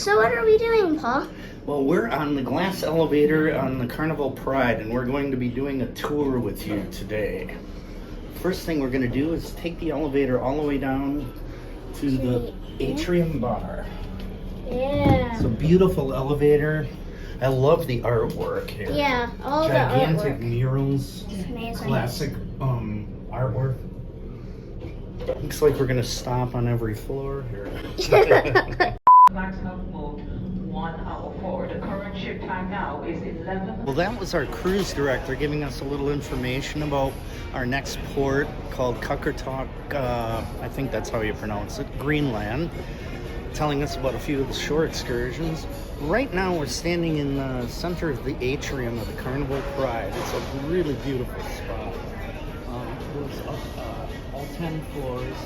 So what are we doing, Paul? Well, we're on the glass elevator on the Carnival Pride, and we're going to be doing a tour with you today. First thing we're going to do is take the elevator all the way down to the atrium bar. Yeah. It's a beautiful elevator. I love the artwork here. Yeah, all Gigantic the artwork. murals, Amazing. classic artwork. Looks like we're going to stop on every floor here. Maximum mode 1 hour forward. The current ship time now is 11. Well, that was our cruise director giving us a little information about our next port called Kukertok, I think that's how you pronounce it, Greenland, telling us about a few of the shore excursions. Right now we're standing in the center of the atrium of the Carnival Pride. It's a really beautiful spot. There's all 10 floors.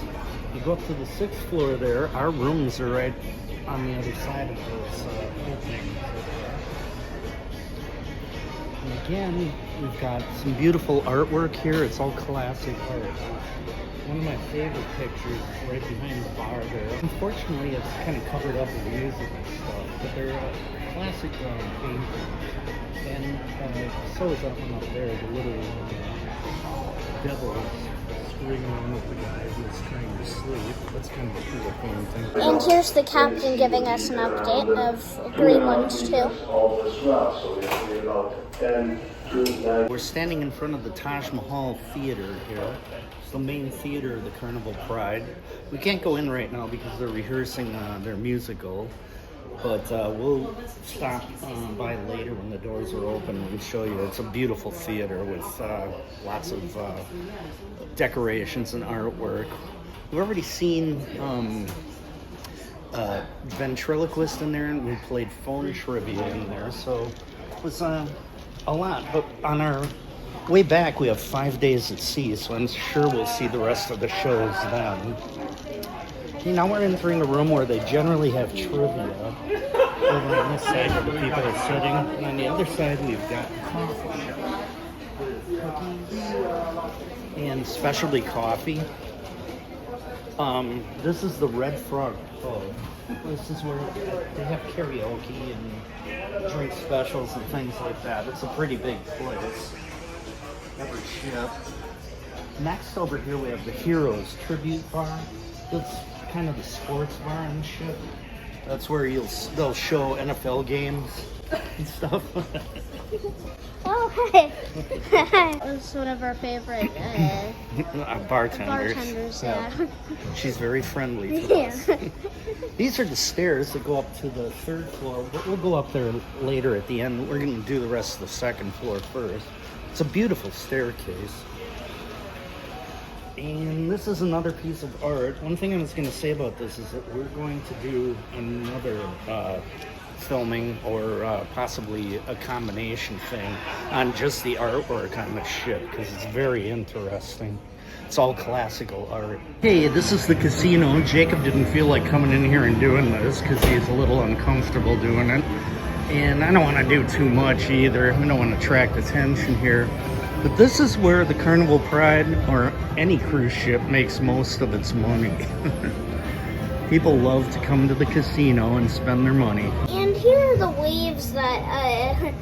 You go up to the 6th floor there. Our rooms are right on the other side of those openings. And again, we've got some beautiful artwork here. It's all classic art. One of my favorite pictures is right behind the bar there. Unfortunately, it's kind of covered up with music and stuff, but they're classic paintings. And so is that one up there, the little devil screaming on with the guy who's trying to sleep. That's kind of a cool painting. And here's the captain giving us an update of Greenland too. We're standing in front of the Taj Mahal Theater here. It's the main theater of the Carnival Pride. We can't go in right now because they're rehearsing their musical, but we'll stop by later when the doors are open and show you. It's a beautiful theater with lots of decorations and artwork. We've already seen ventriloquist in there, and we played phone trivia in there, so it was a lot. But on our way back, we have 5 days at sea, so I'm sure we'll see the rest of the shows then. Okay, now we're entering a room where they generally have trivia. Over on this side where the people are sitting, and on the other side we've got coffee, cookies, and specialty coffee. This is the Red Frog Pub. This is where they have karaoke and drink specials and things like that. It's a pretty big place. Every ship. Next over here we have the Heroes Tribute Bar. It's kind of the sports bar on the ship. That's where they'll show NFL games and stuff. Oh, hey. That's one of our favorite bartenders. yeah. She's very friendly to us. These are the stairs that go up to the 3rd floor, but we'll go up there later at the end. We're going to do the rest of the 2nd floor first. It's a beautiful staircase. And this is another piece of art. One thing I was going to say about this is that we're going to do another filming or possibly a combination thing on just the artwork on the ship, because it's very interesting. It's all classical art. Hey, this is the casino. Jacob didn't feel like coming in here and doing this because he's a little uncomfortable doing it. And I don't want to do too much either. I don't want to attract attention here. But this is where the Carnival Pride, or any cruise ship, makes most of its money. People love to come to the casino and spend their money. And here are the waves that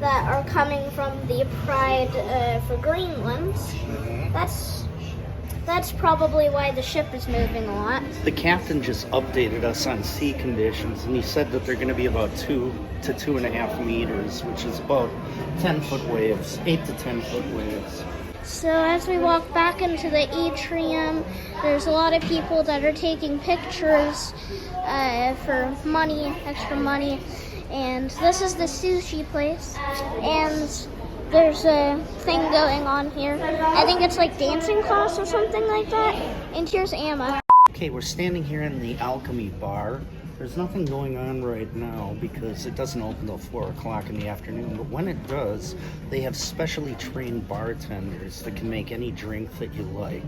that are coming from the Pride for Greenland. That's probably why the ship is moving a lot. The captain just updated us on sea conditions, and he said that they're going to be about 2 to 2.5 meters, which is about 10-foot waves, 8 to 10-foot waves. So as we walk back into the atrium, there's a lot of people that are taking pictures for money, extra money. And this is the sushi place, and there's a thing going on here. I think it's like dancing class or something like that. And here's Emma. Okay, we're standing here in the Alchemy Bar. There's nothing going on right now because it doesn't open till 4 o'clock in the afternoon. But when it does, they have specially trained bartenders that can make any drink that you like.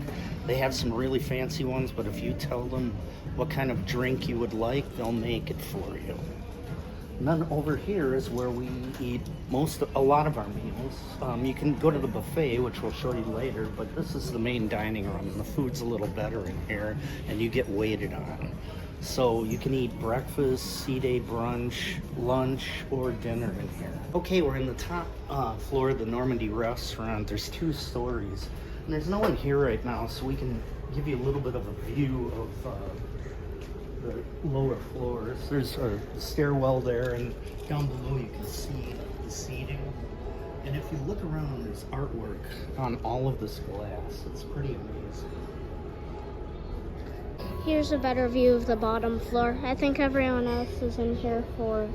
They have some really fancy ones, but if you tell them what kind of drink you would like, they'll make it for you. And then over here is where we eat a lot of our meals. You can go to the buffet, which we'll show you later, but this is the main dining room, and the food's a little better in here, and you get waited on. So you can eat breakfast, sea day brunch, lunch, or dinner in here. Okay, we're in the top floor of the Normandy restaurant. There's 2 stories. And there's no one here right now, so we can give you a little bit of a view of the lower floors. There's a stairwell there, and down below you can see the seating. And if you look around, there's artwork on all of this glass. It's pretty amazing. Here's a better view of the bottom floor. I think everyone else is in here for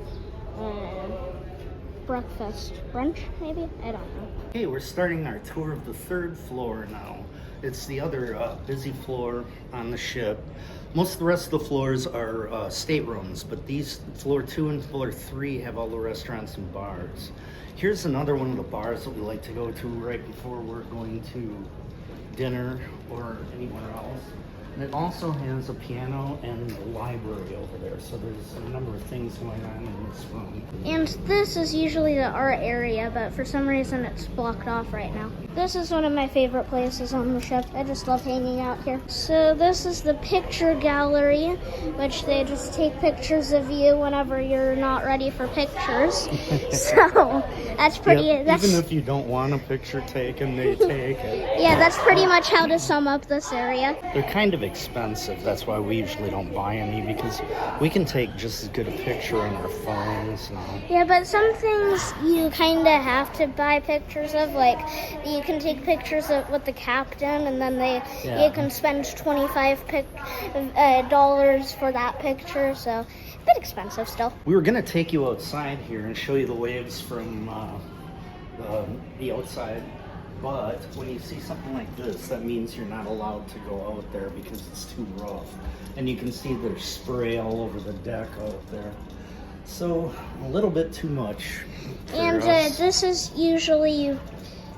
breakfast, brunch, maybe? I don't know. Okay, we're starting our tour of the 3rd floor now. It's the other busy floor on the ship. Most of the rest of the floors are staterooms, but these floor 2 and floor 3 have all the restaurants and bars. Here's another one of the bars that we like to go to right before we're going to dinner or anywhere else. And it also has a piano and a library over there, so there's a number of things going on in this room. And this is usually the art area, but for some reason it's blocked off right now. This is one of my favorite places on the ship. I just love hanging out here. So this is the picture gallery, which they just take pictures of you whenever you're not ready for pictures. So that's pretty... Yep, even if you don't want a picture taken, they take it. Yeah, that's pretty much how to sum up this area. They're kind of expensive. That's why we usually don't buy any, because we can take just as good a picture on our phones now. Yeah, but some things you kind of have to buy pictures of. Like, you can take pictures with the captain, and then you can spend $25 for that picture. So a bit expensive still. We were gonna take you outside here and show you the waves from the outside. But when you see something like this, that means you're not allowed to go out there because it's too rough. And you can see there's spray all over the deck out there. So, a little bit too much. And this is usually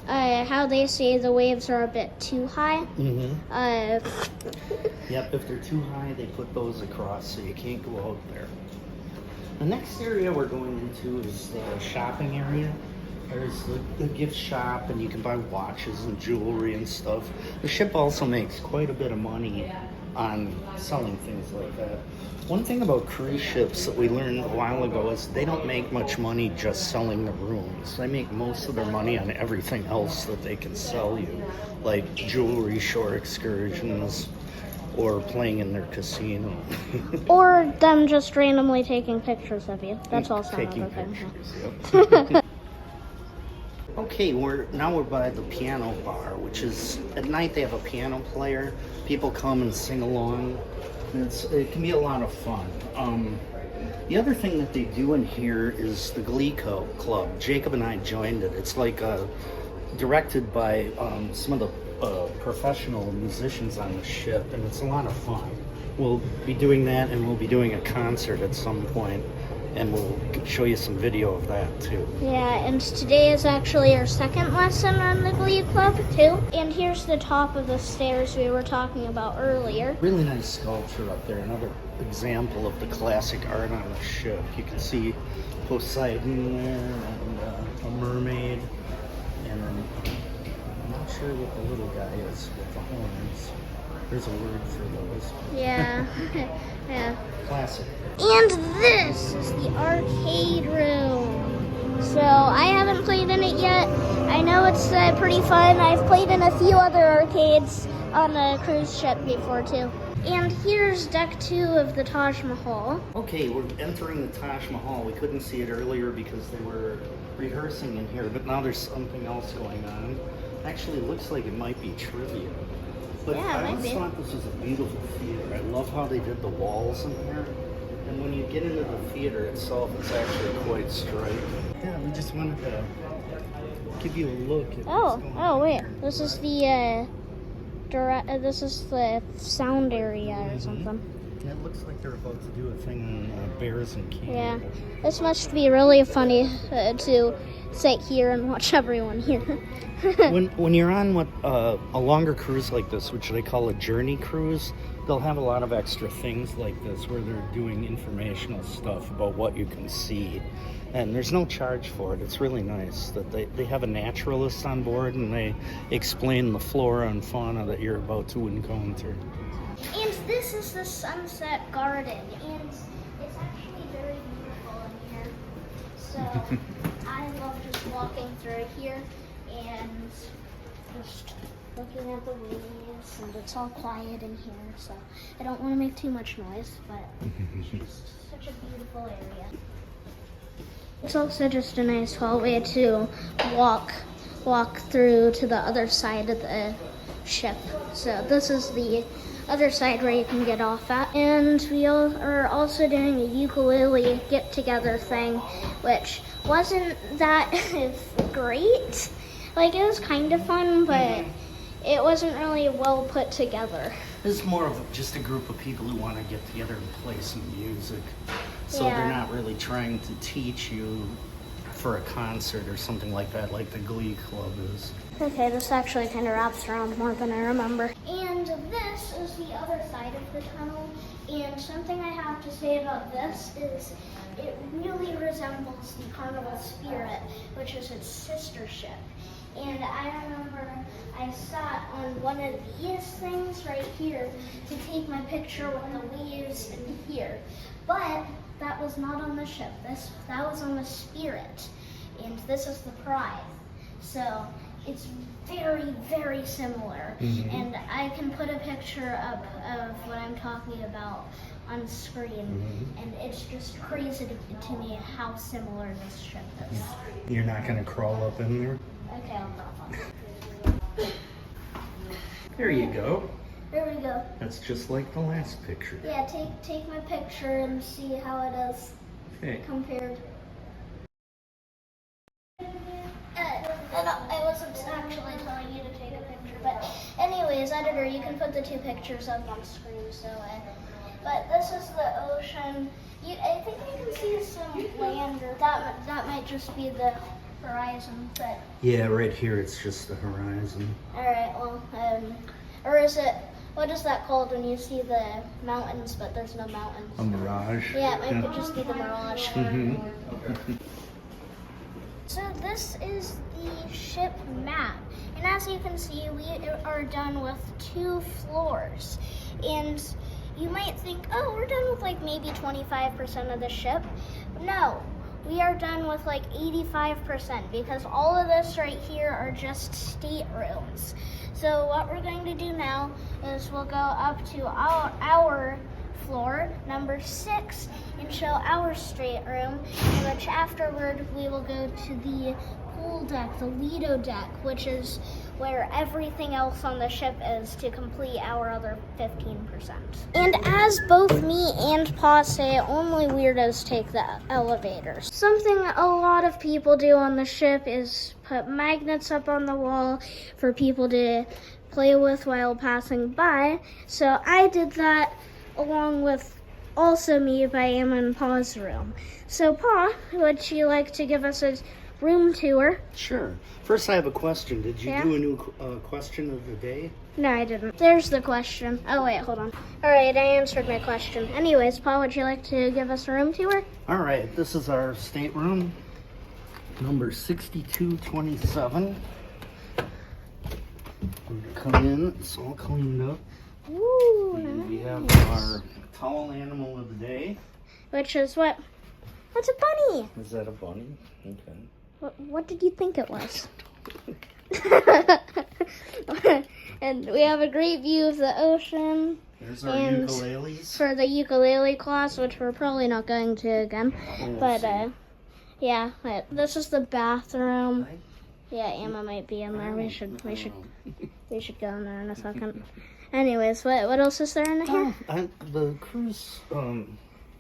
how they say the waves are a bit too high. Mm-hmm. Yep, if they're too high, they put those across, so you can't go out there. The next area we're going into is the shopping area. There's the gift shop, and you can buy watches and jewelry and stuff. The ship also makes quite a bit of money on selling things like that. One thing about cruise ships that we learned a while ago is they don't make much money just selling the rooms. They make most of their money on everything else that they can sell you, like jewelry, shore excursions, or playing in their casino. Or them just randomly taking pictures of you. That's also taking another thing. pictures. Yep. Okay, we're by the piano bar, which is, at night they have a piano player. People come and sing along. It can be a lot of fun. The other thing that they do in here is the Glee Club. Jacob and I joined it. It's like directed by some of the professional musicians on the ship, and it's a lot of fun. We'll be doing that, and we'll be doing a concert at some point. And we'll show you some video of that too. Yeah, and today is actually our 2nd lesson on the Glee Club too. And here's the top of the stairs we were talking about earlier. Really nice sculpture up there. Another example of the classic art on the ship. You can see Poseidon there, and a mermaid, and I'm not sure what the little guy is with the horns. There's a word for those. Yeah. Yeah. Classic. And this is the arcade room. So I haven't played in it yet. I know it's pretty fun. I've played in a few other arcades on a cruise ship before too. And here's deck 2 of the Taj Mahal. Okay, we're entering the Taj Mahal. We couldn't see it earlier because they were rehearsing in here, but now there's something else going on. Actually, it looks like it might be trivia. But Yeah, I might always be. thought this was a beautiful theater. I love how they did the walls in here. And when you get into the theater itself, it's actually quite striking. Yeah, we just wanted to give you a look at what's going on wait. here. This is the this is the sound area or something. Yeah, it looks like they're about to do a thing on bears and cannibals. Yeah, this must be really funny to sit here and watch everyone here. When you're on a longer cruise like this, which they call a journey cruise, they'll have a lot of extra things like this where they're doing informational stuff about what you can see. And there's no charge for it. It's really nice that they have a naturalist on board, and they explain the flora and fauna that you're about to encounter. And this is the sunset garden, and it's actually very beautiful in here. So I love just walking through here and just looking at the waves, and it's all quiet in here, so I don't want to make too much noise, but it's just such a beautiful area. It's also just a nice hallway to walk through to the other side of the ship. So this is the other side where you can get off at. And we are also doing a ukulele get-together thing, which wasn't that great. Like, it was kind of fun, but it wasn't really well put together. This is more of just a group of people who want to get together and play some music. So Yeah. they're not really trying to teach you for a concert or something like that, like the Glee Club is. Okay, this actually kind of wraps around more than I remember. And this is the other side of the tunnel. And something I have to say about this is it really resembles the Carnival Spirit, which is its sister ship. And I remember I sat on one of these things right here to take my picture with the waves in here. But that was not on the ship. That was on the Spirit. And this is the Pride. So it's very, very similar. And I can put a picture up of what I'm talking about on screen. And it's just crazy to me how similar this ship is. You're not going to crawl up in there? Okay, I'll drop on. There you go. There we go. That's just like the last picture. Yeah, take my picture and see how it is Okay. compared. I wasn't actually telling you to take a picture, but anyways, editor, you can put the two pictures up on screen. So, but this is the ocean. I think you can see some land, or that might just be the horizon. But Yeah, right here it's just the horizon. all right, well, or is it? What is that called when you see the mountains, but there's no mountains? A mirage. Yeah, it might just be the mirage. So this is the ship map, and as you can see, we are done with 2 floors. And you might think, oh, we're done with like maybe 25% of the ship. No, we are done with like 85%, because all of this right here are just staterooms. So what we're going to do now is we'll go up to our floor, number 6, and show our stateroom, in which afterward we will go to the pool deck, the Lido deck, which is where everything else on the ship is to complete our other 15%. And as both me and Pa say, only weirdos take the elevators. Something a lot of people do on the ship is put magnets up on the wall for people to play with while passing by. So I did that along with Also Me by Emma and Pa's room. So Pa, would you like to give us a room tour? Sure. First I have a question. Did you Yeah? do a new question of the day? No, I didn't. There's the question. Oh wait, hold on. Alright, I answered my question. Anyways, Pa, would you like to give us a room tour? Alright, this is our stateroom. Number 6227. Come in, it's all cleaned up. Ooh, And we have nice. our towel animal of the day. Which is what? That's a bunny! Is that a bunny? Okay. What did you think it was? And we have a great view of the ocean. There's our And ukuleles. for the ukulele class, which we're probably not going to again. But yeah, but this is the bathroom. Yeah, Emma might be in there. We should go in there in a second. Anyways, what else is there in here? The cruise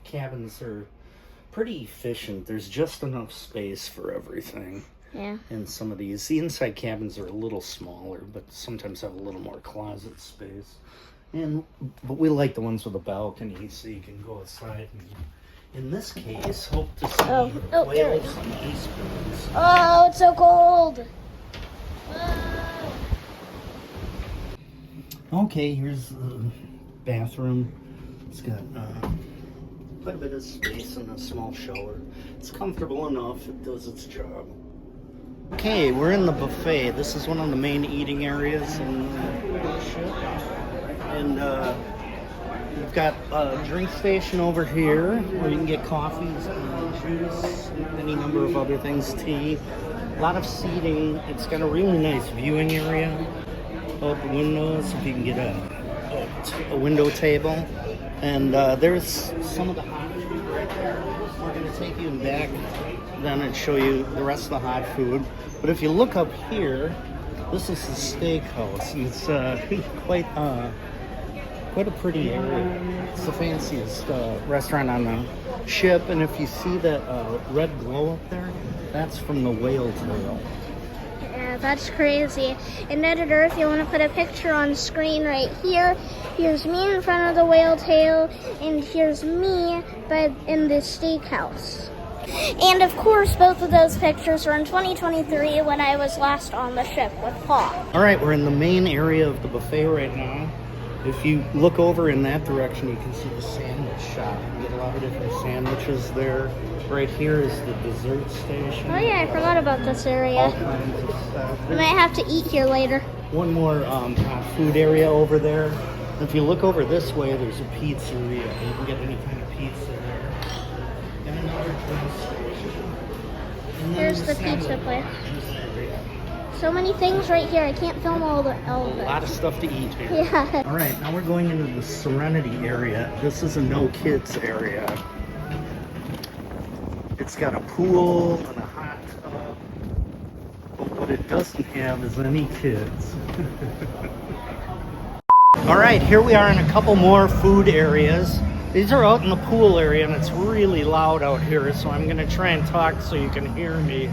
cabins are pretty efficient. There's just enough space for everything. Yeah. In some of these, the inside cabins are a little smaller, but sometimes have a little more closet space. But we like the ones with a balcony, so you can go outside and, in this case, hope to see Oh, there we whales go. and icebergs. Oh, it's so cold. Okay, here's the bathroom. It's got quite a bit of space and a small shower. It's comfortable enough. It does its job. Okay, we're in the buffet. This is one of the main eating areas in the ship. And We've got a drink station over here where you can get coffees, juice, any number of other things, tea. A lot of seating. It's got a really nice viewing area out the windows if you can get a window table. And there's some of the hot food right there. We're going to take you back then and show you the rest of the hot food. But if you look up here, this is the steakhouse. And it's quite a pretty area. It's the fanciest restaurant on the ship. And if you see that red glow up there, that's from the whale tail. Yeah, that's crazy. And editor, if you want to put a picture on screen right here, here's me in front of the whale tail, and here's me in the steakhouse. And of course, both of those pictures were in 2023 when I was last on the ship with Paul. All right, we're in the main area of the buffet right now. If you look over in that direction, you can see the sandwich shop. You can get a lot of different sandwiches there. Right here is the dessert station. Oh yeah, I forgot about this All area. kinds of stuff. We might have to eat here later. One more hot food area over there. If you look over this way, there's a pizzeria. You can get any kind of pizza there. And another drink station. And then Here's the pizza place. So many things right here. I can't film all of it. A lot of stuff to eat here. Yeah. All right, now we're going into the Serenity area. This is a no kids area. It's got a pool and a hot tub. But what it doesn't have is any kids. All right, here we are in a couple more food areas. These are out in the pool area, and it's really loud out here, so I'm gonna try and talk so you can hear me.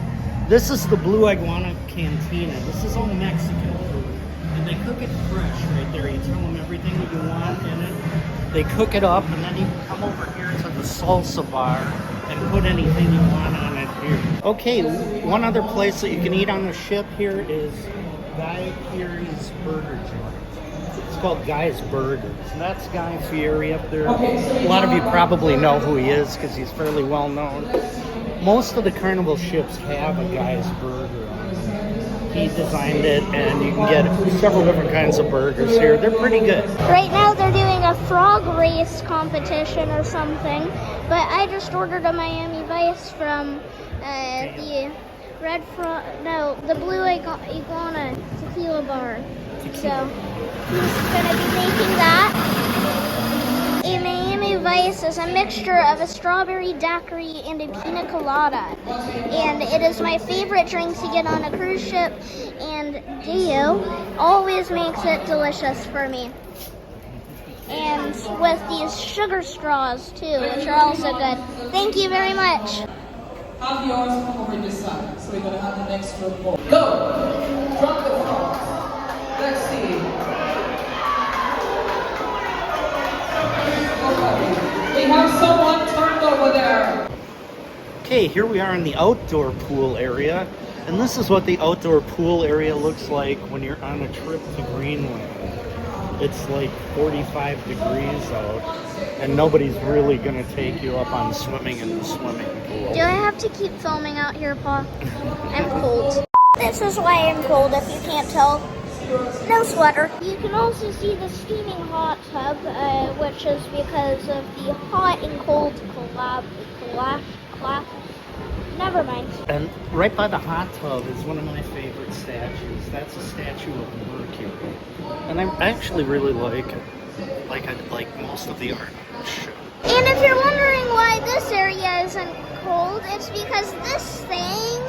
This is the Blue Iguana Cantina. This is all Mexican food, and they cook it fresh right there. You tell them everything that you want in it. They cook it up, and then you can come over here to the salsa bar and put anything you want on it here. Okay, one other place that you can eat on the ship here is Guy Fieri's Burger Joint. It's called Guy's Burgers. And that's Guy Fieri up there. A lot of you probably know who he is because he's fairly well known. Most of the Carnival ships have a Guy's Burger on them. He designed it, and you can get several different kinds of burgers here. They're pretty good. Right now they're doing a frog race competition or something, but I just ordered a Miami Vice from the the Blue Iguana Tequila Bar. So he's gonna be making that. A Miami Vice is a mixture of a strawberry daiquiri and a pina colada, and it is my favorite drink to get on a cruise ship, and Dio always makes it delicious for me. And with these sugar straws too, which are also good. Thank you very much. Have yours come over this side. So we're gonna have the next group go. Go! Drop the frogs. Let's see. We have someone turned over there. Okay, here we are in the outdoor pool area, and this is what the outdoor pool area looks like when you're on a trip to Greenland. It's like 45 degrees out, and nobody's really going to take you up on swimming in the swimming pool. Do I have to keep filming out here, Paul? I'm cold. This is why I'm cold, if you can't tell. No sweater. You can also see the steaming hot tub, which is because of the hot and cold collab. Never mind. And right by the hot tub is one of my favorite statues. That's a statue of Mercury. And I actually really like it. Like I like most of the art on the show. And if you're wondering why this area isn't cold, it's because this thing...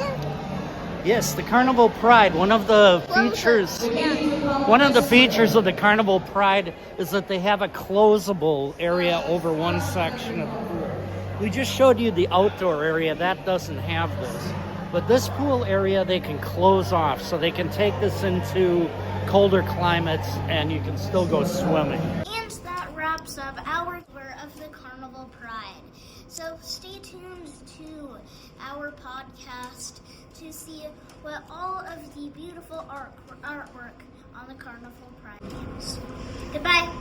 Yes, the Carnival Pride. One of the features of the Carnival Pride is that they have a closable area over one section of the pool. We just showed you the outdoor area. That doesn't have this. But this pool area they can close off, so they can take this into colder climates and you can still go swimming. And that wraps up our tour of the Carnival Pride. So stay tuned to our podcast to see what all of the beautiful artwork on the Carnival Pride is. Goodbye.